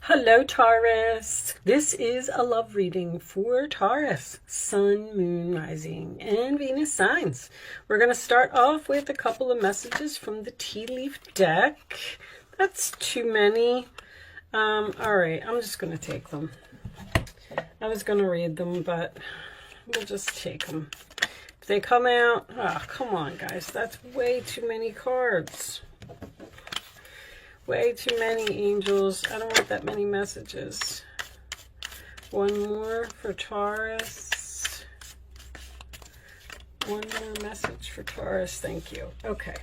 Hello, Taurus. This is a love reading for Taurus, Sun, Moon, Rising, and Venus signs. We're going to start off with a couple of messages from the tea leaf deck. That's too many. All right, I'm just going to take them. I was going to read them, but we'll just take them. If they come out, oh, come on, guys. That's way too many cards. Way too many, angels. I don't want that many messages. One more for Taurus. One more message for Taurus. Thank you. Okay.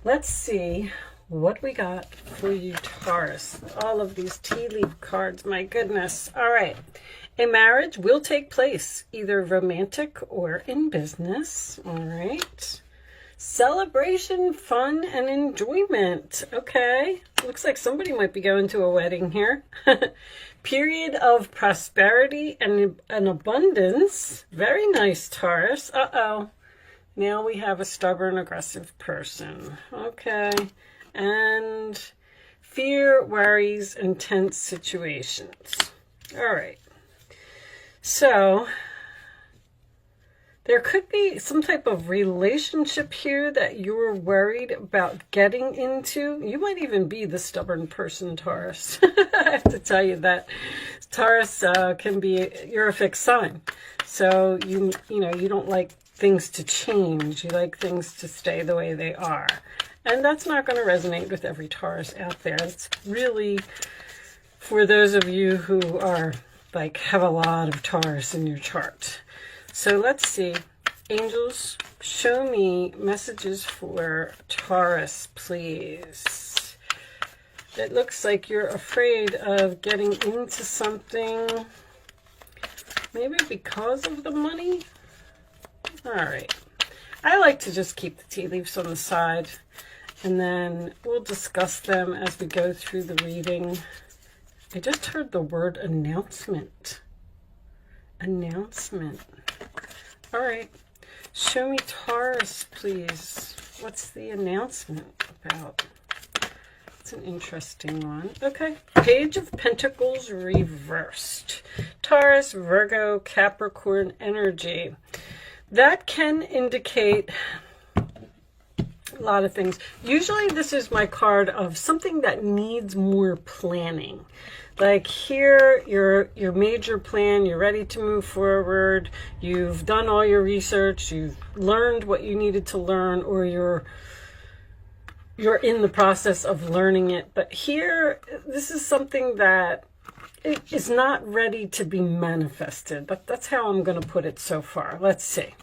Let's see what we got for you, Taurus. All of these tea leaf cards. My goodness. All right. A marriage will take place, either romantic or in business. All right. Celebration, fun, and enjoyment. Okay. Looks like somebody might be going to a wedding here. Period of prosperity and an abundance. Very nice, Taurus. Uh-oh. Now we have a stubborn, aggressive person. Okay. And fear, worries, and tense situations. All right. So there could be some type of relationship here that you're worried about getting into. You might even be the stubborn person, Taurus. I have to tell you that Taurus can be, you're a fixed sign. So you know, you don't like things to change. You like things to stay the way they are. And that's not going to resonate with every Taurus out there. It's really for those of you who are like have a lot of Taurus in your chart. So let's see. Angels, show me messages for Taurus, please. It looks like you're afraid of getting into something, maybe because of the money. All right. I like to just keep the tea leaves on the side, and then we'll discuss them as we go through the reading. I just heard the word announcement. Announcement. All right. Show me Taurus, please. What's the announcement about? It's an interesting one. Okay. Page of Pentacles reversed. Taurus, Virgo, Capricorn energy. That can indicate a lot of things. Usually this is my card of something that needs more planning. Like here, your major plan, you're ready to move forward, you've done all your research, you've learned what you needed to learn, or you're in the process of learning it. But here, this is something that is not ready to be manifested. But that's how I'm going to put it so far. Let's see.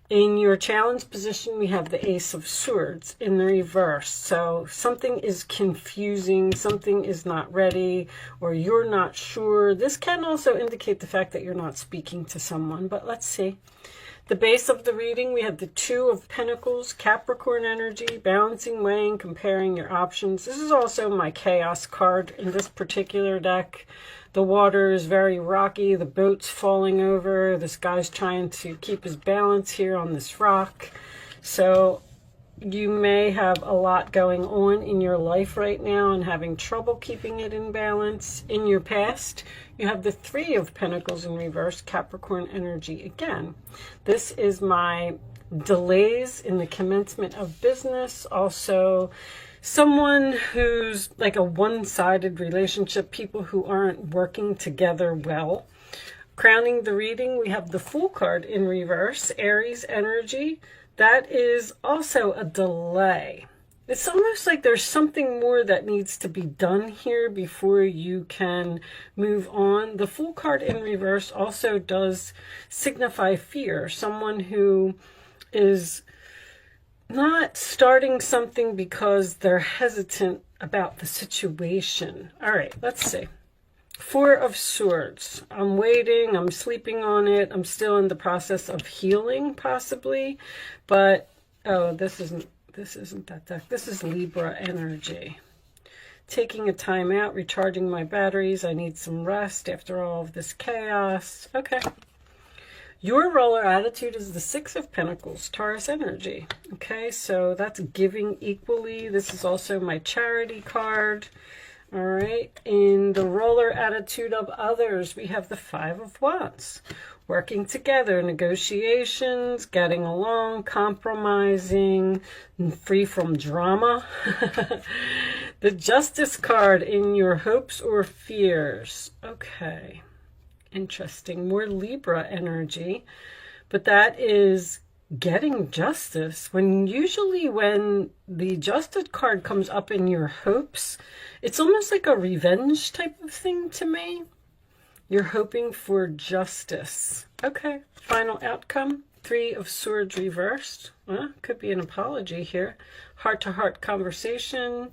In your challenge position, we have the Ace of Swords in the reverse. So something is confusing, something is not ready, or you're not sure. This can also indicate the fact that you're not speaking to someone, but let's see. The base of the reading, we have the Two of Pentacles, Capricorn energy, balancing, weighing, comparing your options. This is also my chaos card in this particular deck. The water is very rocky. The boat's falling over. This guy's trying to keep his balance here on this rock. So you may have a lot going on in your life right now and having trouble keeping it in balance. In your past, you have the Three of Pentacles in reverse, Capricorn energy again. This is my delays in the commencement of business. Also, someone who's like a one-sided relationship, people who aren't working together well. Crowning the reading, we have the Fool card in reverse, Aries energy. That is also a delay. It's almost like there's something more that needs to be done here before you can move on. The Fool card in reverse also does signify fear. Someone who is not starting something because they're hesitant about the situation. All right, let's see. Four of Swords. I'm waiting. I'm sleeping on it. I'm still in the process of healing, possibly. But, oh, this isn't that deck. This is Libra energy. Taking a time out, recharging my batteries. I need some rest after all of this chaos. Okay. Your roller attitude is the Six of Pentacles, Taurus energy. Okay, so that's giving equally. This is also my charity card. All right, in the roller attitude of others, we have the Five of Wands. Working together, negotiations, getting along, compromising, free from drama. The Justice card in your hopes or fears. Okay, interesting. More Libra energy, but that is getting justice. Usually when the Justice card comes up in your hopes, it's almost like a revenge type of thing to me. You're hoping for justice. Okay, final outcome. Three of Swords reversed. Well, could be an apology here. Heart-to-heart conversation.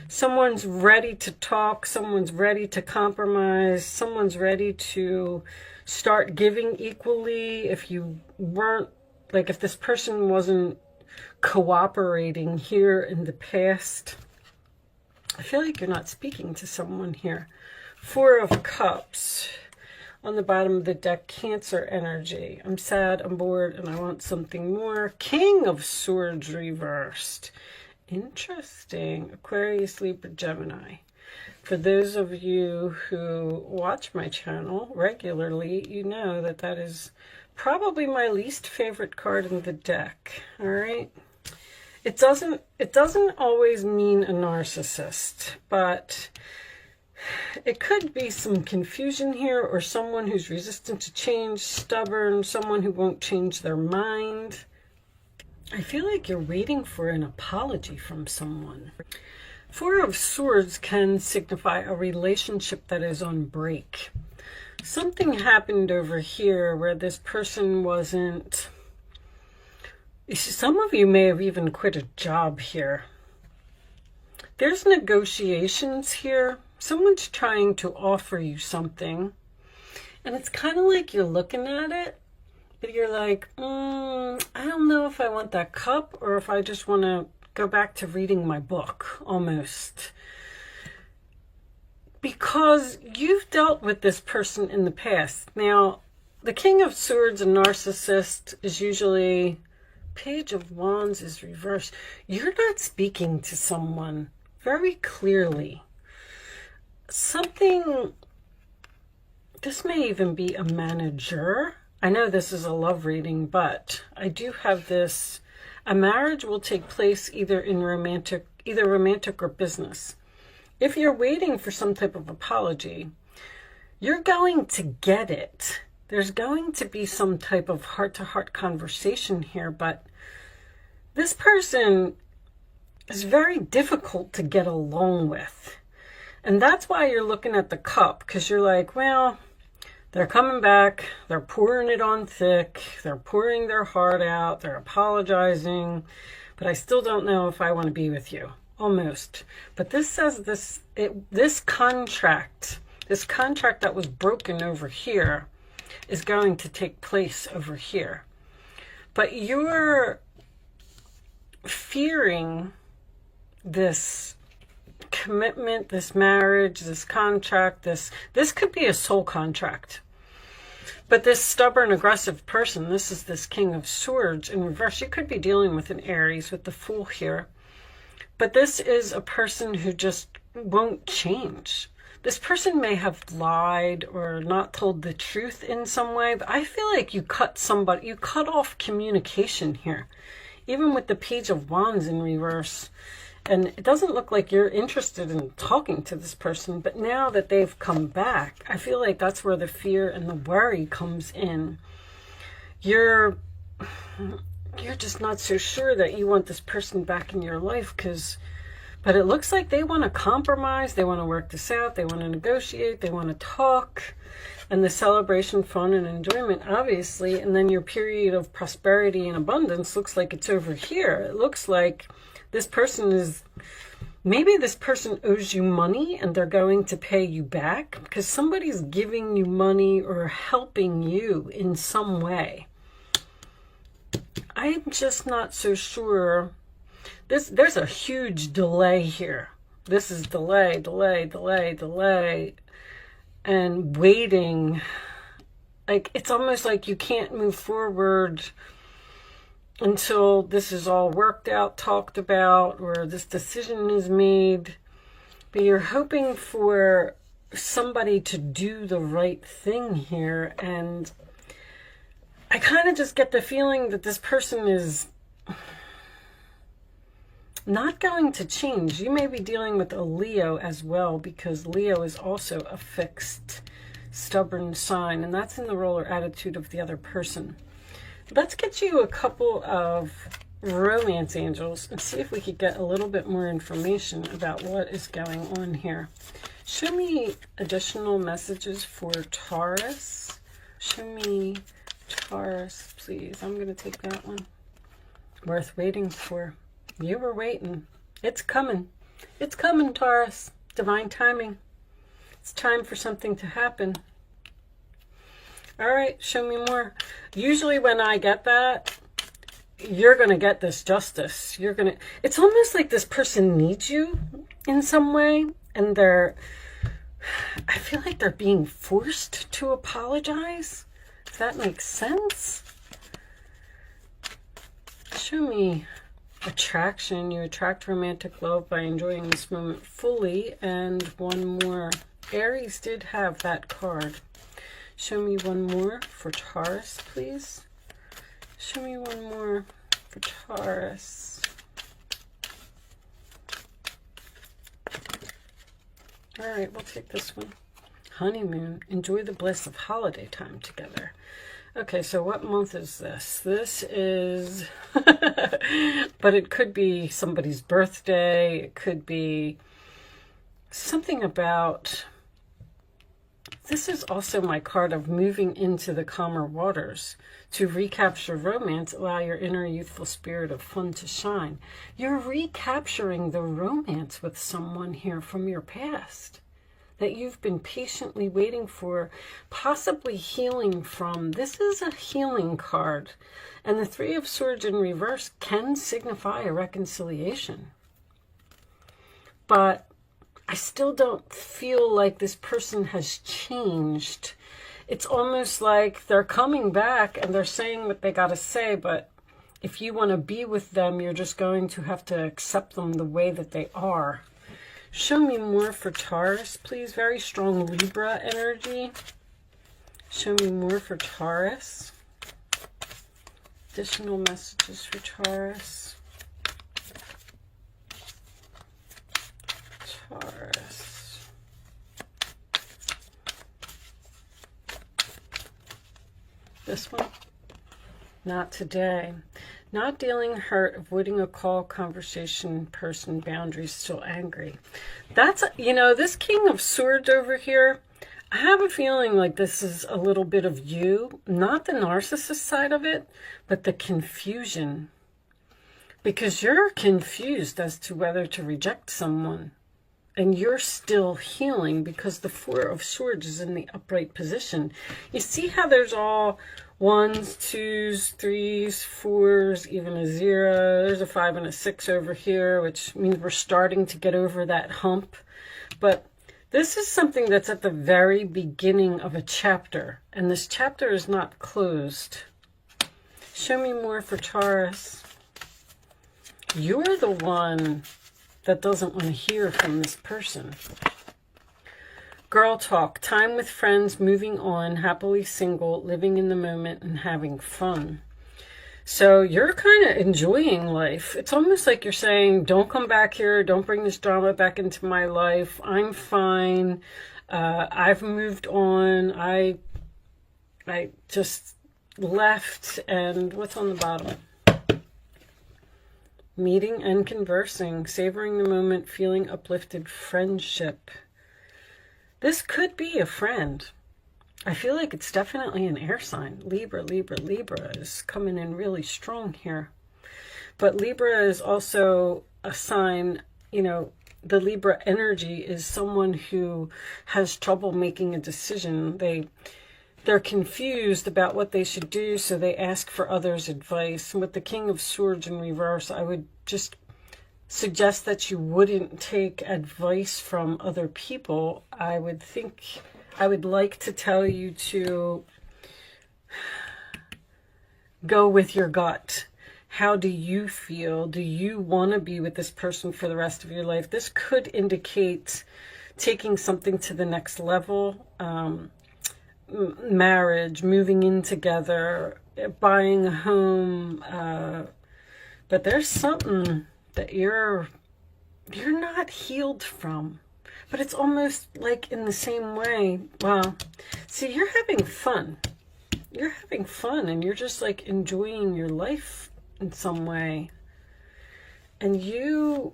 Someone's ready to talk. Someone's ready to compromise. Someone's ready to start giving equally. If you weren't, like if this person wasn't cooperating here in the past, I feel like you're not speaking to someone here. Four of Cups on the bottom of the deck, Cancer energy. I'm sad, I'm bored, and I want something more. King of Swords reversed. Interesting. Aquarius, Libra, Gemini. For those of you who watch my channel regularly, you know that that is probably my least favorite card in the deck. All right. It doesn't always mean a narcissist, but it could be some confusion here, or someone who's resistant to change, stubborn, someone who won't change their mind. I feel like you're waiting for an apology from someone. Four of Swords can signify a relationship that is on break. Something happened over here where this person wasn't... Some of you may have even quit a job here. There's negotiations here. Someone's trying to offer you something, and it's kind of like you're looking at it, but you're like, I don't know if I want that cup or if I just want to go back to reading my book, almost. Because you've dealt with this person in the past. Now, the King of Swords, a narcissist, is usually... Page of Wands is reversed. You're not speaking to someone very clearly. Something, this may even be a manager. I know this is a love reading, but I do have this. A marriage will take place either romantic or business. If you're waiting for some type of apology, you're going to get it. There's going to be some type of heart-to-heart conversation here, but this person is very difficult to get along with. And that's why you're looking at the cup, because you're like, well, they're coming back, they're pouring it on thick, they're pouring their heart out, they're apologizing, but I still don't know if I want to be with you. Almost. But this says this contract that was broken over here is going to take place over here. But you're fearing this commitment, this marriage, this contract, this could be a soul contract. But this stubborn, aggressive person, this is this King of Swords in reverse. You could be dealing with an Aries with the Fool here. But this is a person who just won't change. This person may have lied or not told the truth in some way, but I feel like you cut off communication here. Even with the Page of Wands in reverse. And it doesn't look like you're interested in talking to this person, but now that they've come back, I feel like that's where the fear and the worry comes in. You're just not so sure that you want this person back in your life, but it looks like they want to compromise, they want to work this out, they want to negotiate, they want to talk, and the celebration, fun, and enjoyment, obviously, and then your period of prosperity and abundance looks like it's over here. It looks like this person maybe this person owes you money and they're going to pay you back because somebody's giving you money or helping you in some way. I'm just not so sure. There's a huge delay here. This is delay, and waiting. Like, it's almost like you can't move forward until this is all worked out, talked about, or this decision is made. But you're hoping for somebody to do the right thing here. And I kind of just get the feeling that this person is not going to change. You may be dealing with a Leo as well, because Leo is also a fixed, stubborn sign, and that's in the role or attitude of the other person. Let's get you a couple of romance angels and see if we could get a little bit more information about what is going on here. Show me additional messages for Taurus. Show me Taurus, please. I'm going to take that one. Worth waiting for. You were waiting. It's coming. It's coming, Taurus. Divine timing. It's time for something to happen. All right, show me more. Usually when I get that, you're going to get this justice. You're going to, it's almost like this person needs you in some way, and I feel like they're being forced to apologize. If that makes sense. Show me attraction. You attract romantic love by enjoying this moment fully. And one more. Aries did have that card. Show me one more for Taurus, please. Show me one more for Taurus. All right, we'll take this one. Honeymoon. Enjoy the bliss of holiday time together. Okay, so what month is this? This is, but it could be somebody's birthday. It could be something about, this is also my card of moving into the calmer waters. To recapture romance, allow your inner youthful spirit of fun to shine. You're recapturing the romance with someone here from your past that you've been patiently waiting for, possibly healing from. This is a healing card. And the Three of Swords in reverse can signify a reconciliation. But I still don't feel like this person has changed. It's almost like they're coming back and they're saying what they got to say, but if you want to be with them, you're just going to have to accept them the way that they are. Show me more for Taurus, please. Very strong Libra energy. Show me more for Taurus. Additional messages for Taurus. Taurus. This one? Not today. Not dealing hurt, avoiding a call, conversation, person, boundaries, still angry. That's, you know, this King of Swords over here, I have a feeling like this is a little bit of you, not the narcissist side of it, but the confusion. Because you're confused as to whether to reject someone. And you're still healing because the Four of Swords is in the upright position. You see how there's all 1s, 2s, 3s, 4s, even a 0. There's a 5 and a 6 over here, which means we're starting to get over that hump. But this is something that's at the very beginning of a chapter, and this chapter is not closed. Show me more for Taurus. You're the one that doesn't want to hear from this person. Girl talk, time with friends, moving on, happily single, living in the moment, and having fun. So you're kind of enjoying life. It's almost like you're saying, don't come back here. Don't bring this drama back into my life. I'm fine. I've moved on. I just left. And what's on the bottom? Meeting and conversing, savoring the moment, feeling uplifted, friendship. This could be a friend. I feel like it's definitely an air sign. Libra, Libra, Libra is coming in really strong here. But Libra is also a sign, you know, the Libra energy is someone who has trouble making a decision. They're confused about what they should do, so they ask for others' advice. And with the King of Swords in reverse, I would just suggest that you wouldn't take advice from other people. I would like to tell you to go with your gut. How do you feel? Do you want to be with this person for the rest of your life? This could indicate taking something to the next level, marriage, moving in together, buying a home. But there's something that you're not healed from. But it's almost like in the same way. Well, see, you're having fun. You're having fun and you're just like enjoying your life in some way. And you're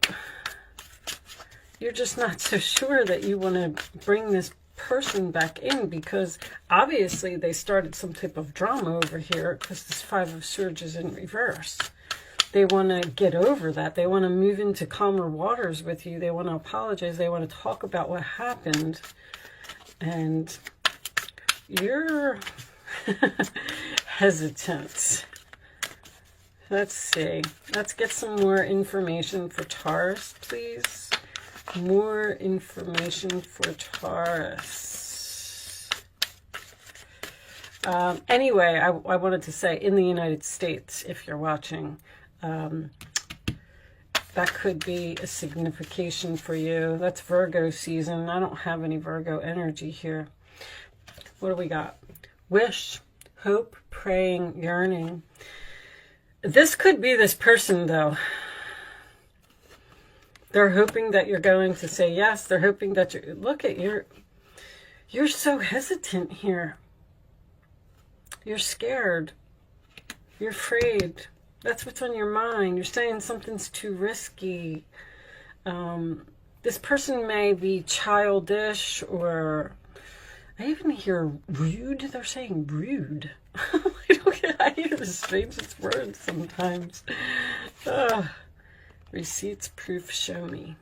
just not so sure that you want to bring this person back in, because obviously they started some type of drama over here, because this Five of Swords is in reverse. They want to get over that. They want to move into calmer waters with you. They want to apologize. They want to talk about what happened. And you're hesitant. Let's see. Let's get some more information for Taurus, please. More information for Taurus. Anyway, I wanted to say, in the United States, if you're watching, that could be a signification for you. That's Virgo season. I don't have any Virgo energy here. What do we got? Wish, hope, praying, yearning. This could be this person, though. They're hoping that you're going to say yes. They're hoping that you're... Look at you're so hesitant here. You're scared. You're afraid. That's what's on your mind. You're saying something's too risky. This person may be childish, or I even hear rude. They're saying rude. I hear the strangest words sometimes. Receipts, proof, show me.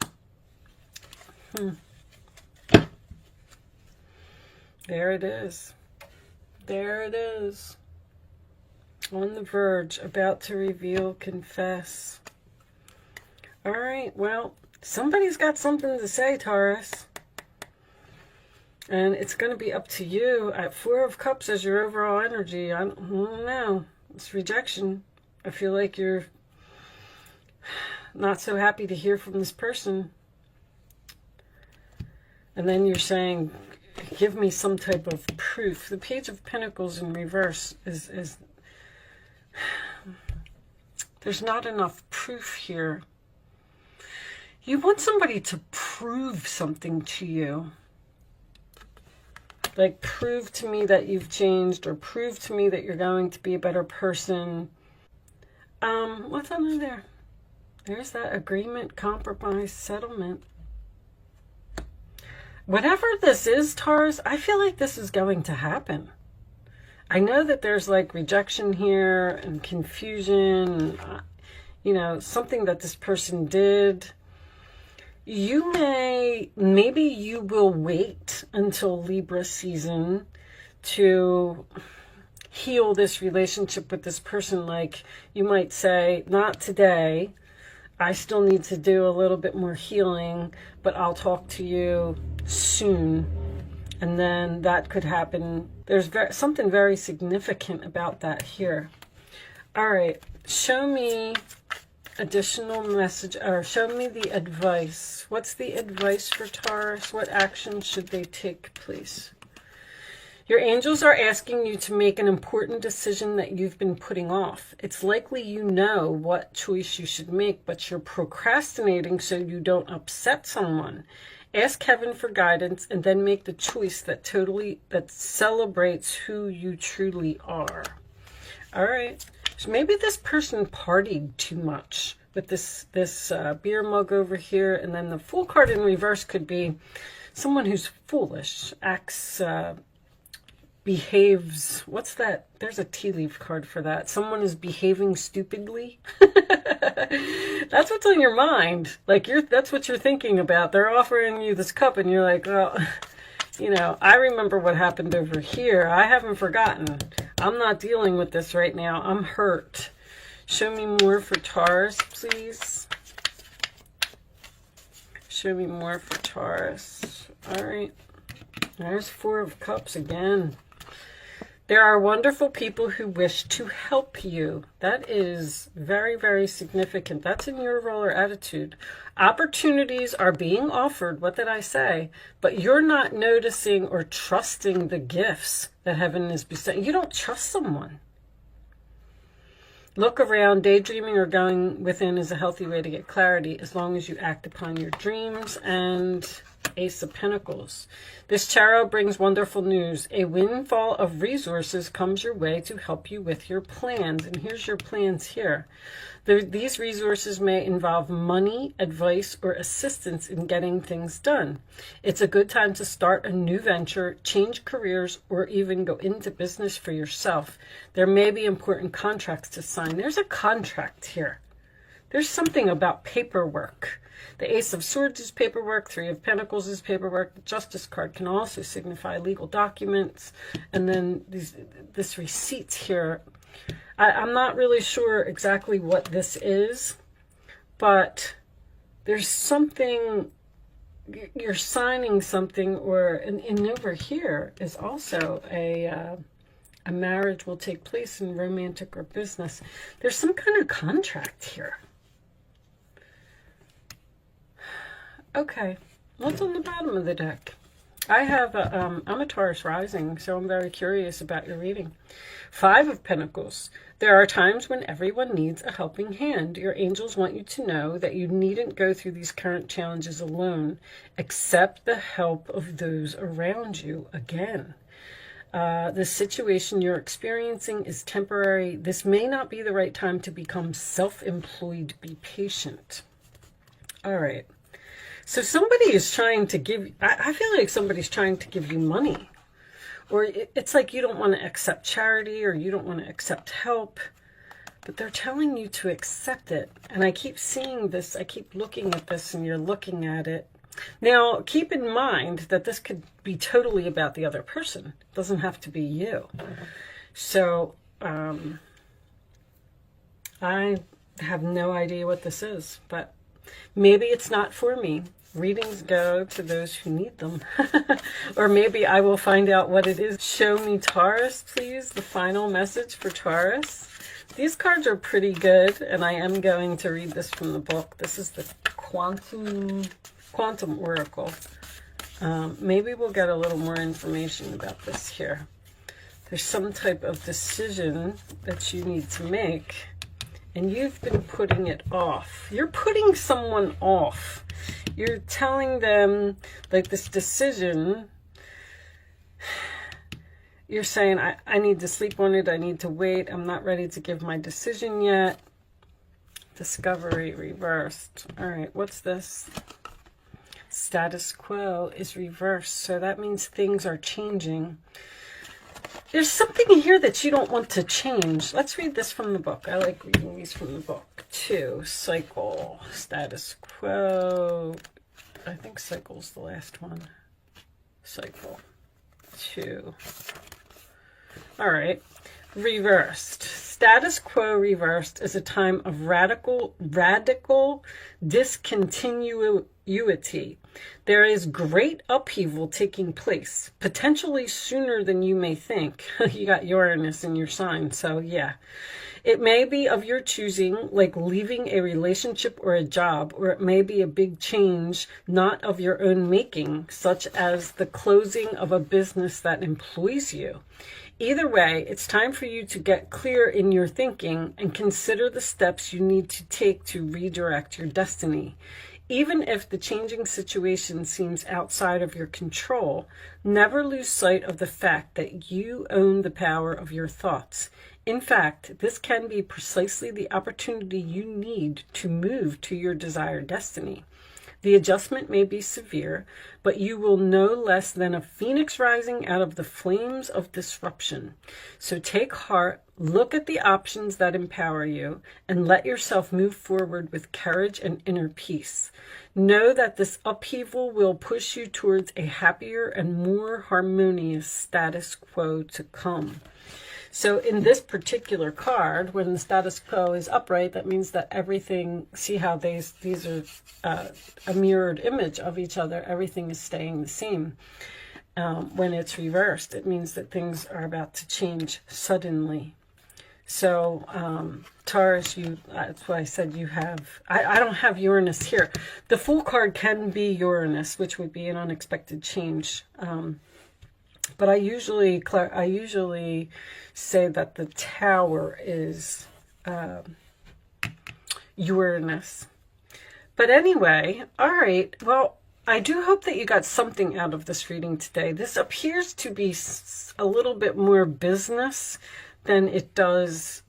There it is. There it is. On the verge, about to reveal, confess. All right, well, somebody's got something to say, Taurus. And it's going to be up to you. At Four of Cups as your overall energy, I don't know. It's rejection. I feel like you're not so happy to hear from this person. And then you're saying, give me some type of proof. The Page of Pentacles in reverse is there's not enough proof here. You want somebody to prove something to you. Like, prove to me that you've changed, or prove to me that you're going to be a better person. What's under there? There's that agreement, compromise, settlement. Whatever this is, Taurus, I feel like this is going to happen. I know that there's like rejection here and confusion, you know, something that this person did. You maybe you will wait until Libra season to heal this relationship with this person. Like, you might say, not today. I still need to do a little bit more healing, but I'll talk to you soon. And then that could happen. There's something very significant about that here. All right, show me additional message, or show me the advice. What's the advice for Taurus? What action should they take, please? Your angels are asking you to make an important decision that you've been putting off. It's likely you know what choice you should make, but you're procrastinating so you don't upset someone. Ask heaven for guidance and then make the choice that celebrates who you truly are. All right. So maybe this person partied too much with this beer mug over here, and then the Fool card in reverse could be someone who's foolish, acts, behaves. What's that? There's a tea leaf card for that. Someone is behaving stupidly. That's what's on your mind. Like, that's what you're thinking about. They're offering you this cup, and you're like, well, you know, I remember what happened over here. I haven't forgotten. I'm not dealing with this right now. I'm hurt. Show me more for Taurus, please. Show me more for Taurus. All right. There's Four of Cups again. There are wonderful people who wish to help you. That is very, very significant. That's in your role or attitude. Opportunities are being offered. What did I say? But you're not noticing or trusting the gifts that heaven is bestowing. You don't trust someone. Look around. Daydreaming or going within is a healthy way to get clarity as long as you act upon your dreams. And Ace of Pentacles. This tarot brings wonderful news. A windfall of resources comes your way to help you with your plans. And here's your plans here. These resources may involve money, advice, or assistance in getting things done. It's a good time to start a new venture, change careers, or even go into business for yourself. There may be important contracts to sign. There's a contract here. There's something about paperwork. The Ace of Swords is paperwork. Three of Pentacles is paperwork. The Justice card can also signify legal documents. And then this receipts here. I'm not really sure exactly what this is, but there's something, you're signing something, and over here is also a marriage will take place in romantic or business. There's some kind of contract here. Okay, what's on the bottom of the deck? I have I'm a Taurus rising, so I'm very curious about your reading. Five of Pentacles. There are times when everyone needs a helping hand. Your angels want you to know that you needn't go through these current challenges alone. Accept the help of those around you. Again, the situation you're experiencing is temporary. This may not be the right time to become self-employed. Be patient. All right. So somebody is trying to give, I feel like somebody's trying to give you money. Or it's like you don't want to accept charity or you don't want to accept help. But they're telling you to accept it. And I keep seeing this, I keep looking at this and you're looking at it. Now, keep in mind that this could be totally about the other person. It doesn't have to be you. So, I have no idea what this is, but maybe it's not for me. Readings go to those who need them. Or maybe I will find out what it is. Show me Taurus, please. The final message for Taurus. These cards are pretty good, and I am going to read this from the book. This is the Quantum Oracle. Maybe we'll get a little more information about this here. There's some type of decision that you need to make, and you've been putting it off. You're putting someone off. You're telling them, like, this decision, you're saying, I need to sleep on it, I need to wait, I'm not ready to give my decision yet. Discovery reversed. All right, what's this? Status quo is reversed, so that means things are changing. There's something here that you don't want to change. Let's read this from the book. I like reading these from the book too. Cycle, status quo. I think cycle's the last one. Cycle 2. All right. Reversed. Status quo reversed is a time of radical discontinuity. There is great upheaval taking place, potentially sooner than you may think. You got Uranus in your sign, so yeah. It may be of your choosing, like leaving a relationship or a job, or it may be a big change not of your own making, such as the closing of a business that employs you. Either way, it's time for you to get clear in your thinking and consider the steps you need to take to redirect your destiny. Even if the changing situation seems outside of your control, never lose sight of the fact that you own the power of your thoughts. In fact, this can be precisely the opportunity you need to move to your desired destiny. The adjustment may be severe, but you will no less than a phoenix rising out of the flames of disruption. So take heart, look at the options that empower you, and let yourself move forward with courage and inner peace. Know that this upheaval will push you towards a happier and more harmonious status quo to come. So in this particular card, when the status quo is upright, that means that everything, see how these are a mirrored image of each other, everything is staying the same. when it's reversed. It means that things are about to change suddenly. So, Taurus, that's why I said you have, I don't have Uranus here. The Fool card can be Uranus, which would be an unexpected change. But I usually say that the Tower is Uranus. But anyway, all right, well, I do hope that you got something out of this reading today. This appears to be a little bit more business than it does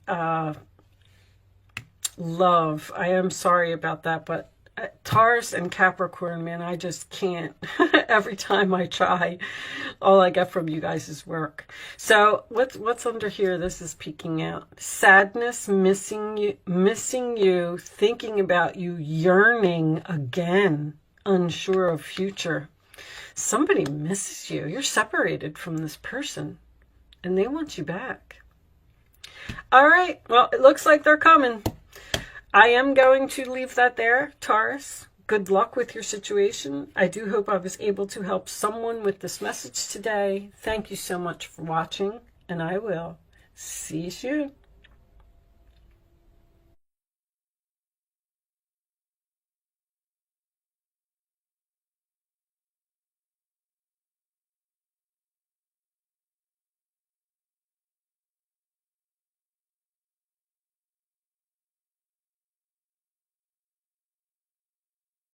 love. I am sorry about that, but Taurus and Capricorn, man, I just can't. Every time I try, all I get from you guys is work. So what's under here? This is peeking out. Sadness, missing you, thinking about you, yearning again, unsure of future. Somebody misses you. You're separated from this person, and they want you back. All right, well, it looks like they're coming. I am going to leave that there, Taurus. Good luck with your situation. I do hope I was able to help someone with this message today. Thank you so much for watching, and I will see you soon.